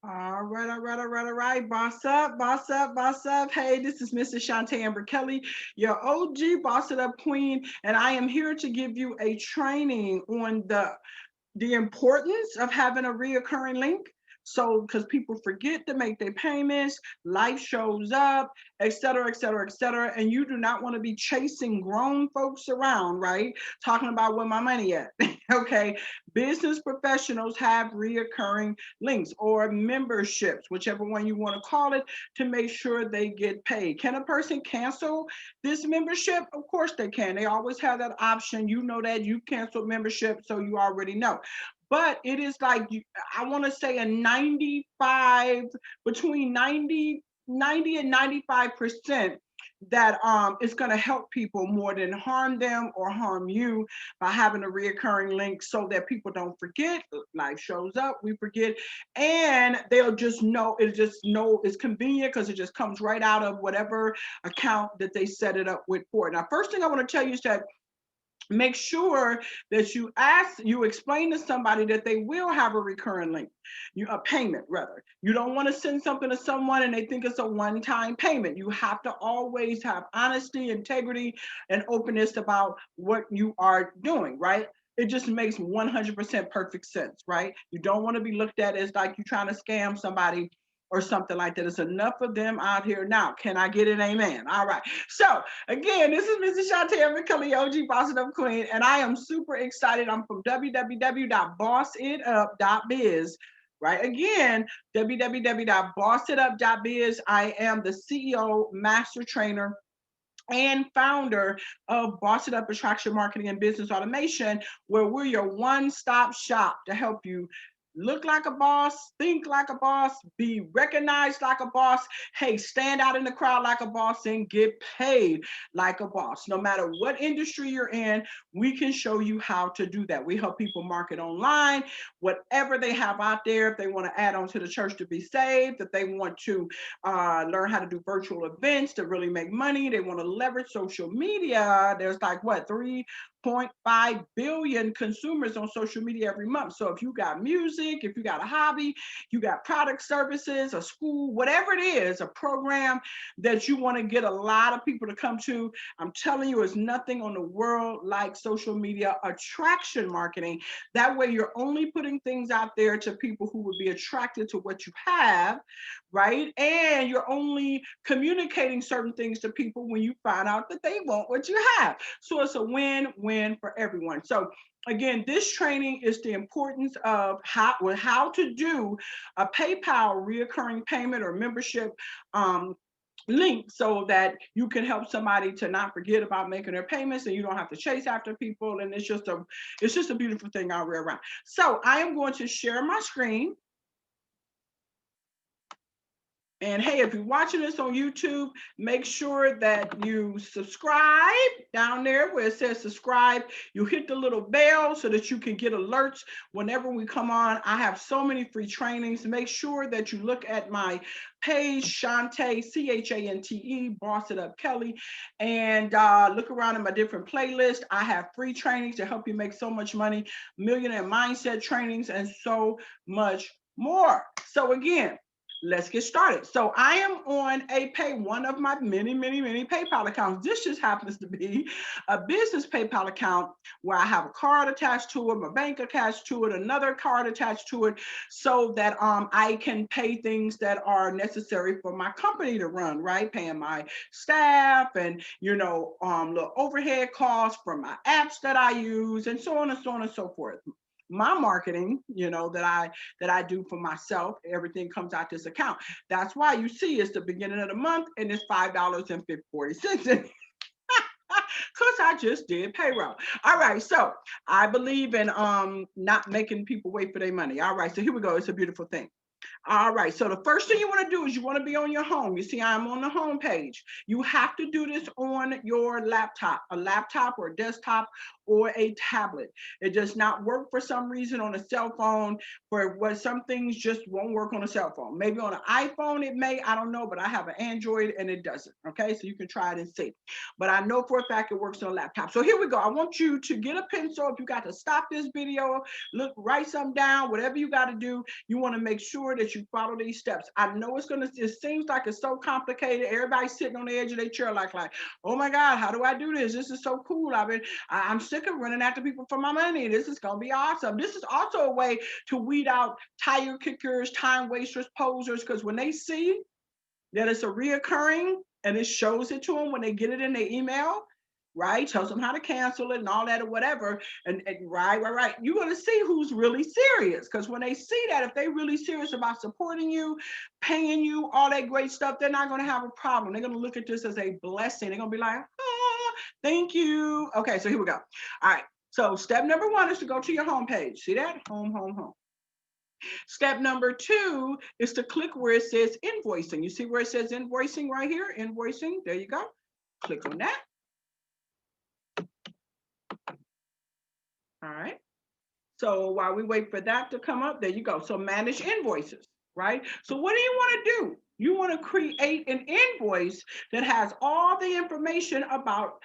All right, all right, all right, all right. Boss up, boss up, boss up. Hey, this is Mrs. Shantae Amber Kelly, your OG Boss It Up Queen, and I am here to give you a training on the importance of having a reoccurring link. So, because people forget to make their payments, life shows up, et cetera, et cetera, et cetera. And you do not want to be chasing grown folks around, right? Talking about where my money at. Okay. Business professionals have reoccurring links or memberships, whichever one you want to call it, to make sure they get paid. Can a person cancel this membership? Of course they can. They always have that option. You know that you canceled membership, so you already know. But it is like I want to say a 95, between 90 and 95% that is going to help people more than harm them or harm you by having a reoccurring link, so that people don't forget. Life shows up, we forget, and they'll just know, it's convenient because it just comes right out of whatever account that they set it up with for. Now, first thing I want to tell you is that make sure that you explain to somebody that they will have a recurring link, a payment rather. You don't want to send something to someone and they think it's a one-time payment. You have to always have honesty, integrity, and openness about what you are doing, right? It just makes 100% perfect sense, right? You don't want to be looked at as like you're trying to scam somebody or something like that. There's enough of them out here now. Can I get an amen? All right. So again, this is Mrs. Shantae McCully, OG Boss It Up Queen, and I am super excited. I'm from www.bossitup.biz. Right, again, www.bossitup.biz. I am the CEO, master trainer, and founder of Boss It Up Attraction Marketing and Business Automation, where we're your one-stop shop to help you look like a boss, think like a boss, be recognized like a boss, hey, stand out in the crowd like a boss, and get paid like a boss. No matter what industry you're in, we can show you how to do that. We help people market online, whatever they have out there. If they want to add on to the church to be saved, if they want to learn how to do virtual events to really make money, they want to leverage social media. There's like what, 3.5 billion consumers on social media every month. So if you got music, if you got a hobby, you got product, services, a school, whatever it is, a program that you want to get a lot of people to come to, I'm telling you, it's nothing on the world like social media attraction marketing. That way you're only putting things out there to people who would be attracted to what you have, right? And you're only communicating certain things to people when you find out that they want what you have. So it's a win-win for everyone. So again, this training is the importance of how to do a PayPal reoccurring payment or membership link, so that you can help somebody to not forget about making their payments, and you don't have to chase after people. And it's just a beautiful thing all the way around. So I am going to share my screen. And hey, if you're watching this on YouTube, make sure that you subscribe down there where it says subscribe. You hit the little bell so that you can get alerts whenever we come on. I have so many free trainings. Make sure that you look at my page, Shantae, Chante, Boss It Up Kelly, and look around in my different playlists. I have free trainings to help you make so much money, millionaire mindset trainings, and so much more. So again, let's get started. So I am on one of my many, many, many PayPal accounts. This just happens to be a business PayPal account where I have a card attached to it, my bank attached to it, another card attached to it, so that I can pay things that are necessary for my company to run, right? Paying my staff and, little overhead costs for my apps that I use, and so on and so on and so forth. My marketing, that I do for myself, everything comes out this account. That's why you see it's the beginning of the month and it's $5.40. Because I just did payroll. All right, so I believe in not making people wait for their money. All right, so here we go. It's a beautiful thing. All right, so the first thing you want to do is you want to be on your home. You see, I'm on the home page. You have to do this on your laptop, a laptop or a desktop or a tablet. It does not work for some reason on a cell phone. For what, some things just won't work on a cell phone. Maybe on an iPhone it may, I don't know, but I have an Android and it doesn't. Okay, so you can try it and see. But I know for a fact it works on a laptop. So here we go. I want you to get a pencil. If you got to stop this video, look, write something down, whatever you got to do, you want to make sure that this, you follow these steps. I know it seems like it's so complicated. Everybody's sitting on the edge of their chair like, oh my God, how do I do this? This is so cool. I'm sick of running after people for my money. This is going to be awesome. This is also a way to weed out tire kickers, time wasters, posers, because when they see that it's a reoccurring and it shows it to them when they get it in their email, right? Tells them how to cancel it and all that or whatever. And right. You're going to see who's really serious. Because when they see that, if they're really serious about supporting you, paying you, all that great stuff, they're not going to have a problem. They're going to look at this as a blessing. They're going to be like, oh, thank you. Okay, so here we go. All right. So step number 1 is to go to your home page. See that? Home. Step number 2 is to click where it says invoicing. You see where it says invoicing right here? Invoicing. There you go. Click on that. All right. So while we wait for that to come up, there you go. So manage invoices, right? So what do you want to do? You want to create an invoice that has all the information about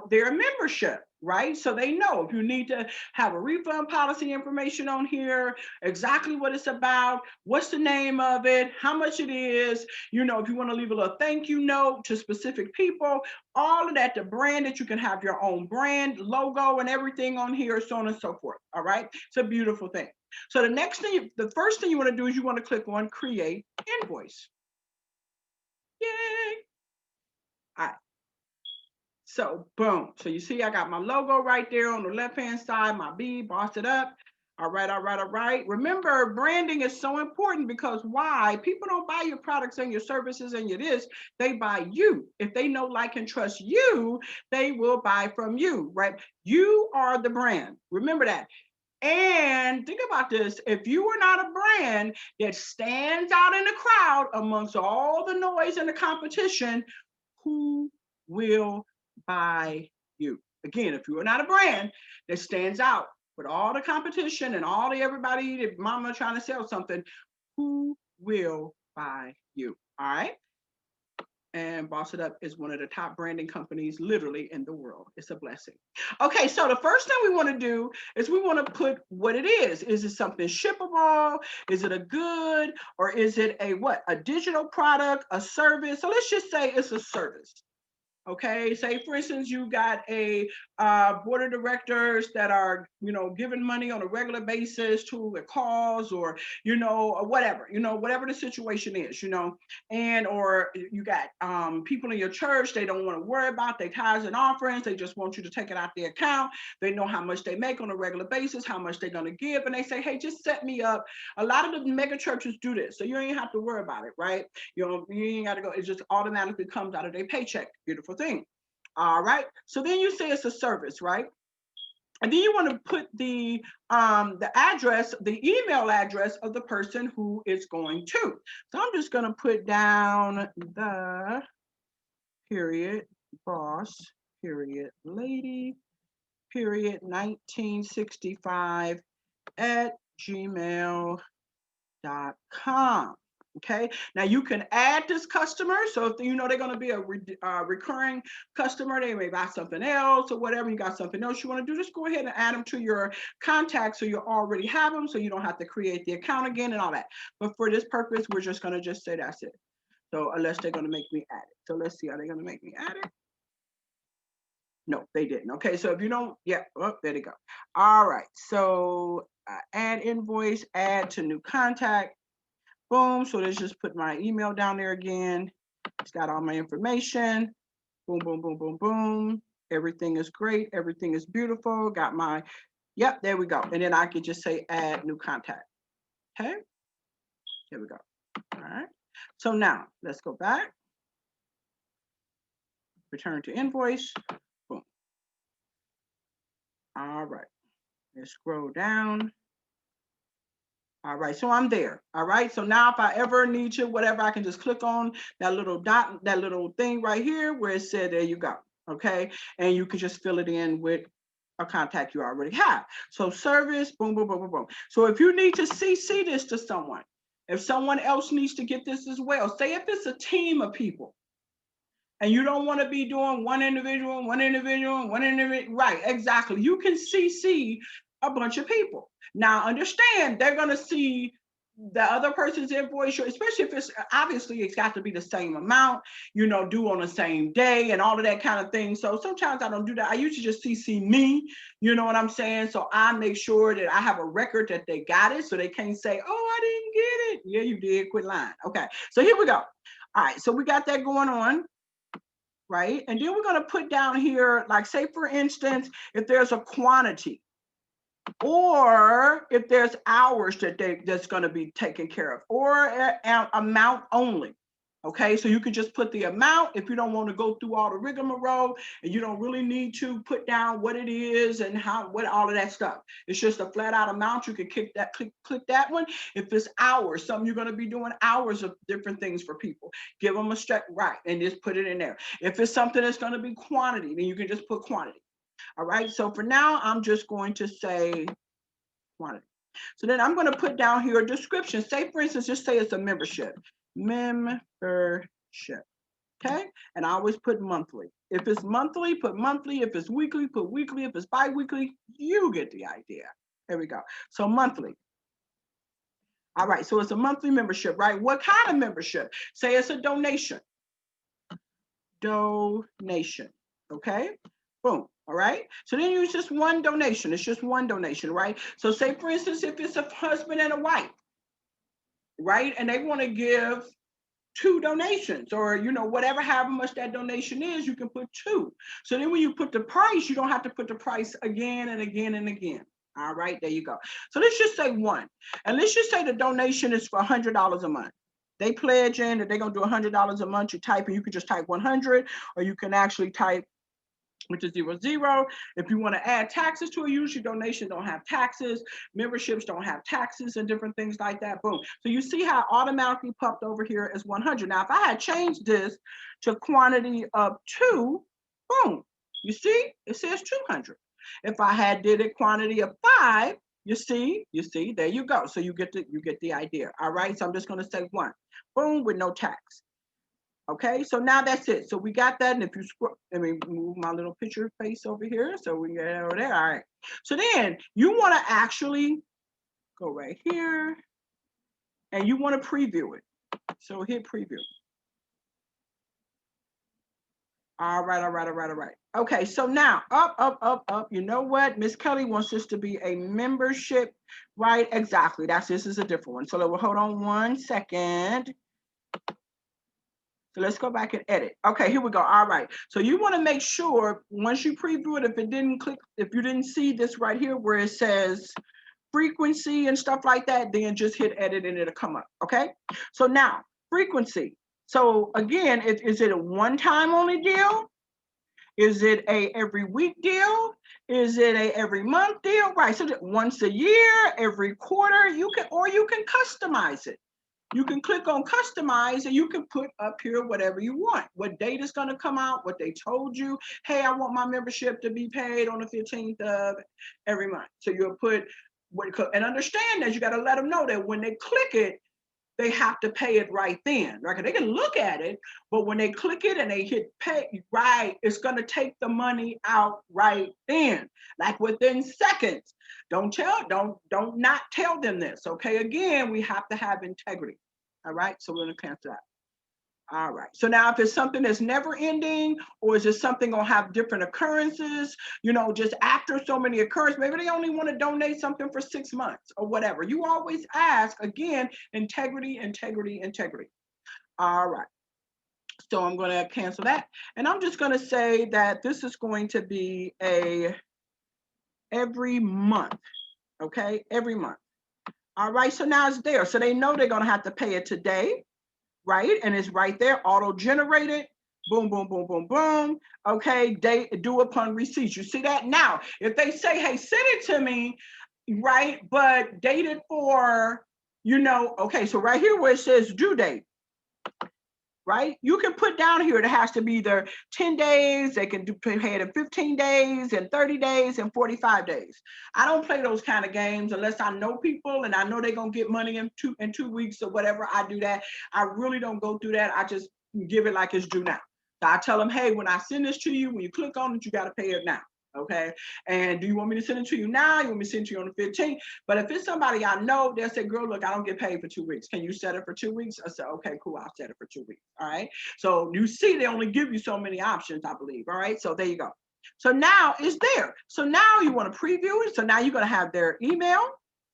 their membership, right? So they know if you need to have a refund policy information on here, exactly what it's about, what's the name of it, how much it is, if you want to leave a little thank you note to specific people, all of that, the brand that you can have your own brand, logo and everything on here, so on and so forth, all right? It's a beautiful thing. So the first thing you want to do is you want to click on create invoice. Yay. All right. So boom. So you see I got my logo right there on the left-hand side, my B, boss it up. All right. Remember, branding is so important because why? People don't buy your products and your services and your this, they buy you. If they know, like, and trust you, they will buy from you, right? You are the brand. Remember that. And think about this, if you are not a brand that stands out in the crowd amongst all the noise and the competition, who will buy you? Again, if you are not a brand that stands out with all the competition and all the everybody, that mama trying to sell something, who will buy you? All right. And Boss It Up is one of the top branding companies literally in the world. It's a blessing. Okay, so the first thing we want to do is we want to put what it is. Is it something shippable? Is it a good? Or is it a digital product, a service? So let's just say it's a service. Okay, say for instance, you got a board of directors that are, giving money on a regular basis to a cause or, or whatever, whatever the situation is, and or you got people in your church, they don't want to worry about their tithes and offerings. They just want you to take it out their account. They know how much they make on a regular basis, how much they're going to give. And they say, hey, just set me up. A lot of the mega churches do this. So you ain't have to worry about it, right? You ain't got to go. It just automatically comes out of their paycheck. Beautiful thing. All right. So then you say it's a service, right? And then you want to put the address, the email address of the person who is going to. So I'm just going to put down the boss, lady, 1965 at gmail.com. Okay, now you can add this customer. So if they're going to be a recurring customer, they may buy something else or whatever. You got something else you want to do, just go ahead and add them to your contacts so you already have them, so you don't have to create the account again and all that. But for this purpose, we're just going to just say that's it. So unless they're going to make me add it. So let's see, are they going to make me add it? No, they didn't. Okay, so if you don't, there they go. All right, so add invoice, add to new contact. Boom. So let's just put my email down there again. It's got all my information. Boom, boom, boom, boom, boom. Everything is great. Everything is beautiful. Got my, there we go. And then I could just say add new contact. Okay. Here we go. All right. So now let's go back. Return to invoice. Boom. All right. Let's scroll down. All right, so I'm there. All right, so now if I ever need you, whatever, I can just click on that little dot, that little thing right here where it said, there you go. Okay, and you can just fill it in with a contact you already have. So service, boom, boom, boom, boom, boom. So if you need to CC this to someone, if someone else needs to get this as well, say if it's a team of people, and you don't want to be doing one individual, right, exactly. You can CC a bunch of people. Now understand, they're going to see the other person's invoice, especially if it's obviously it's got to be the same amount, due on the same day and all of that kind of thing. So sometimes I don't do that. I usually just CC me, you know what I'm saying? So I make sure that I have a record that they got it so they can't say, oh, I didn't get it. Yeah, you did. Quit lying. Okay, so here we go. All right, so we got that going on, right? And then we're going to put down here, like say for instance, if there's a quantity, or if there's hours that's going to be taken care of, or amount only. Okay, so you could just put the amount if you don't want to go through all the rigmarole, and you don't really need to put down what it is and what all of that stuff. It's just a flat out amount. You can click that one. If it's hours, something you're going to be doing hours of different things for people, give them a step right and just put it in there. If it's something that's going to be quantity, then you can just put quantity. All right, so for now, I'm just going to say quantity. So then I'm going to put down here a description. Say, for instance, just say it's a membership. Membership. Okay, and I always put monthly. If it's monthly, put monthly. If it's weekly, put weekly. If it's bi-weekly, you get the idea. There we go. So monthly. All right, so it's a monthly membership, right? What kind of membership? Say it's a donation. Donation. Okay, boom. All right, so then use just one donation. It's just one donation, right? So say for instance, if it's a husband and a wife, right, and they want to give 2 donations, or whatever, however much that donation is, you can put 2. So then when you put the price, you don't have to put the price again and again and again. All right, there you go. So let's just say 1, and let's just say the donation is for $100 a month. They pledge in that they're gonna do $100 a month. You type, and you can just type 100, or you can actually type, which is 00. If you want to add taxes to a usually donation don't have taxes, memberships don't have taxes and different things like that. Boom. So you see how automatically popped over here as 100. Now, if I had changed this to quantity of 2, boom, you see, it says 200. If I had did a quantity of 5, you see, there you go. So you get the idea. All right. So I'm just going to say 1, boom, with no tax. Okay, so now that's it. So we got that. And if you scroll, let me move my little picture face over here so we can get it over there. All right. So then you want to actually go right here and you want to preview it. So hit preview. All right. Okay, so now up. You know what? Miss Kelly wants this to be a membership, right? Exactly. This is a different one. So we'll hold on 1 second. So let's go back and edit. Okay, here we go. All right. So you want to make sure once you preview it, if you didn't see this right here where it says frequency and stuff like that, then just hit edit and it'll come up. Okay. So now frequency. So again, is it a one-time only deal? Is it a every week deal? Is it a every month deal? Right. So once a year, every quarter, you can customize it. You can click on customize and you can put up here whatever you want. What date is going to come out, what they told you. Hey, I want my membership to be paid on the 15th of every month. So you'll put, and understand that you got to let them know that when they click it, they have to pay it right then. Right? They can look at it, but when they click it and they hit pay, right, it's going to take the money out right then, like within seconds. Don't not tell them this. Okay, again, we have to have integrity. All right, so we're going to cancel that. All right, so now if it's something that's never ending, or is it something gonna have different occurrences, just after so many occurrences, maybe they only want to donate something for 6 months or whatever. You always ask, again, integrity. All right, so I'm going to cancel that. And I'm just going to say that this is going to be every month, okay, every month. All right, so now it's there. So they know they're going to have to pay it today. Right, and it's right there, auto-generated, boom, boom, boom, boom, boom. Okay, due upon receipt. You see that? Now, if they say, hey, send it to me, right, but dated for, okay, so right here where it says due date, right, you can put down here, it has to be either 10 days, they can pay it in 15 days, and 30 days, and 45 days. I don't play those kind of games unless I know people and I know they're going to get money in 2 weeks or whatever. I do that. I really don't go through that. I just give it like it's due now. So I tell them, hey, when I send this to you, when you click on it, you got to pay it now. Okay. And do you want me to send it to you now? You want me to send it to you on the 15th? But if it's somebody I know, they'll say, girl, look, I don't get paid for 2 weeks. Can you set it for 2 weeks? I said, okay, cool. I'll set it for 2 weeks. All right. So you see, they only give you so many options, I believe. All right. So there you go. So now it's there. So now you want to preview it. So now you're going to have their email.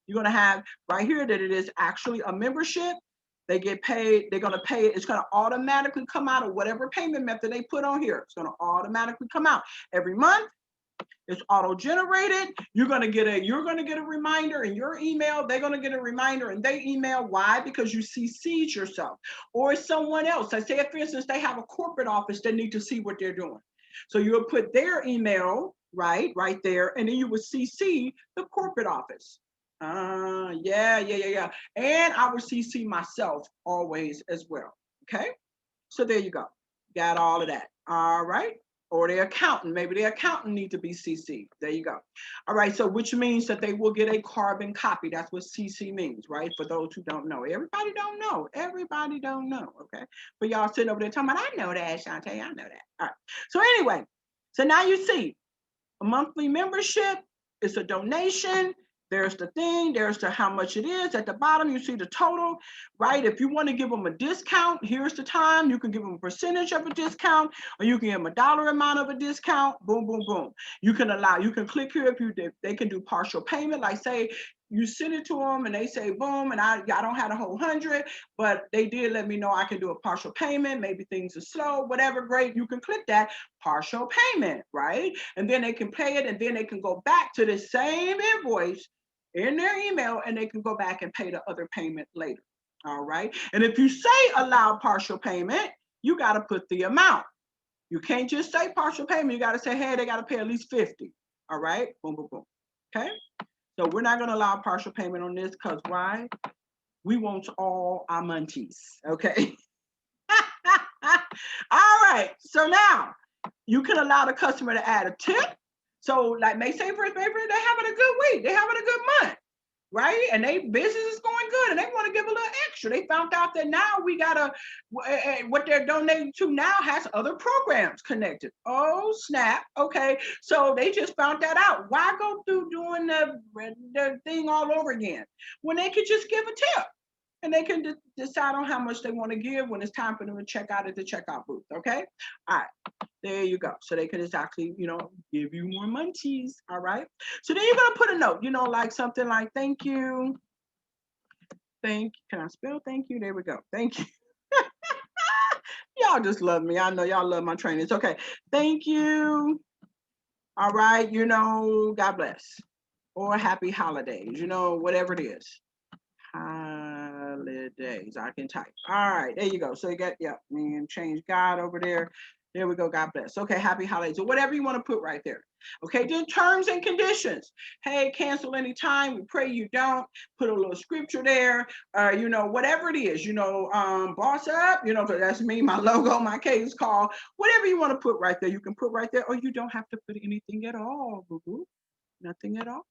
You're going to have right here that it is actually a membership. They get paid. They're going to pay it. It's going to automatically come out of whatever payment method they put on here. It's going to automatically come out every month. It's auto-generated. You're gonna get a reminder in your email. They're gonna get a reminder in their email. Why? Because you CC'd yourself, or someone else. I say, for instance, they have a corporate office that need to see what they're doing. So you'll put their email right there, and then you would CC the corporate office. Yeah. And I would CC myself always as well. Okay. So there you go. Got all of that. All right. Or the accountant, maybe the accountant need to be CC. There you go. All right, so which means that they will get a carbon copy. That's what CC means, right? For those who don't know. Everybody don't know. Everybody don't know, okay? But y'all sitting over there talking about, I know that, Shantae, I know that. All right, so anyway, so now you see a monthly membership, it's a donation. There's the thing, there's the how much it is. At the bottom, you see the total, right? If you want to give them a discount, here's the time. You can give them a percentage of a discount, or you can give them a dollar amount of a discount. Boom, boom, boom. You can click here if they can do partial payment. Like say you send it to them and they say boom, and I don't have the whole 100, but they did let me know I can do a partial payment. Maybe things are slow, whatever, great. You can click that partial payment, right? And then they can pay it, and then they can go back to the same invoice in their email, and they can go back and pay the other payment later. All right. And if you say allow partial payment, you got to put the amount. You can't just say partial payment. You got to say, hey, they got to pay at least 50. All right. Boom, boom, boom. Okay. So we're not going to allow partial payment on this because why? We want all our munchies. Okay. All right. So now you can allow the customer to add a tip. So like may say for example, they're having a good week, they're having a good month, right? And their business is going good and they want to give a little extra. They found out that now what they're donating to now has other programs connected. Oh, snap. Okay. So they just found that out. Why go through doing the thing all over again when they could just give a tip? And they can decide on how much they want to give when it's time for them to check out at the checkout booth. Okay. All right. There you go. So they can exactly, give you more munchies. All right. So then you're going to put a note, like something like, thank you. Can I spell thank you? There we go. Thank you. Y'all just love me. I know y'all love my trainings. Okay. Thank you. All right. God bless. Or happy holidays, whatever it is. Holidays. I can type. All right, there you go. So you got, and change God over there. There we go. God bless. Okay, happy holidays or whatever you want to put right there. Okay, then terms and conditions. Hey, cancel anytime. We pray you don't. Put a little scripture there. Whatever it is. Boss up. So that's me. My logo, my case call. Whatever you want to put right there, you can put right there. Or you don't have to put anything at all. Boo-boo. Nothing at all.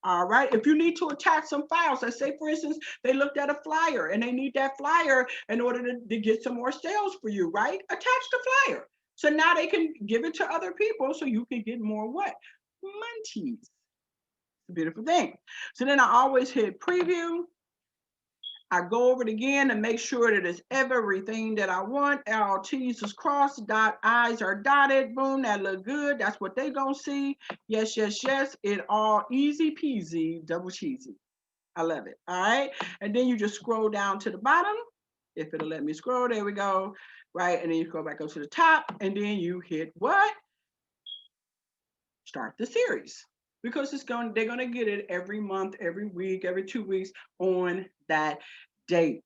All right. If you need to attach some files, let's say, for instance, they looked at a flyer and they need that flyer in order to get some more sales for you, right? Attach the flyer. So now they can give it to other people so you can get more what? Munchies. It's a beautiful thing. So then I always hit preview. I go over it again and make sure that it's everything that I want. All T's is crossed, I's are dotted. Boom, that look good. That's what they gonna see. Yes. It all easy peasy, double cheesy. I love it. All right. And then you just scroll down to the bottom. If it'll let me scroll, there we go. Right. And then you go back up to the top and then you hit what? Start the series. Because they're gonna get it every month, every week, every 2 weeks on that date.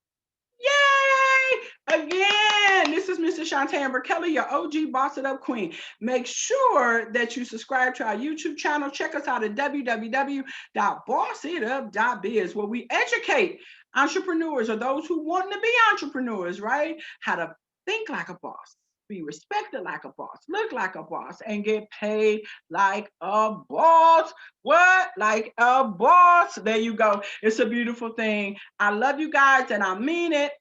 Yay! Again, this is Mrs. Shantae Kelly, your OG Boss It Up Queen. Make sure that you subscribe to our YouTube channel. Check us out at www.bossitup.biz, where we educate entrepreneurs or those who want to be entrepreneurs, right? How to think like a boss, be respected like a boss, look like a boss, and get paid like a boss. What? Like a boss. There you go. It's a beautiful thing. I love you guys and I mean it.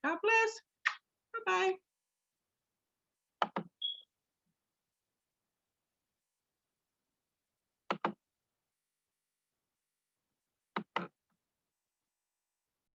God bless. Bye-bye.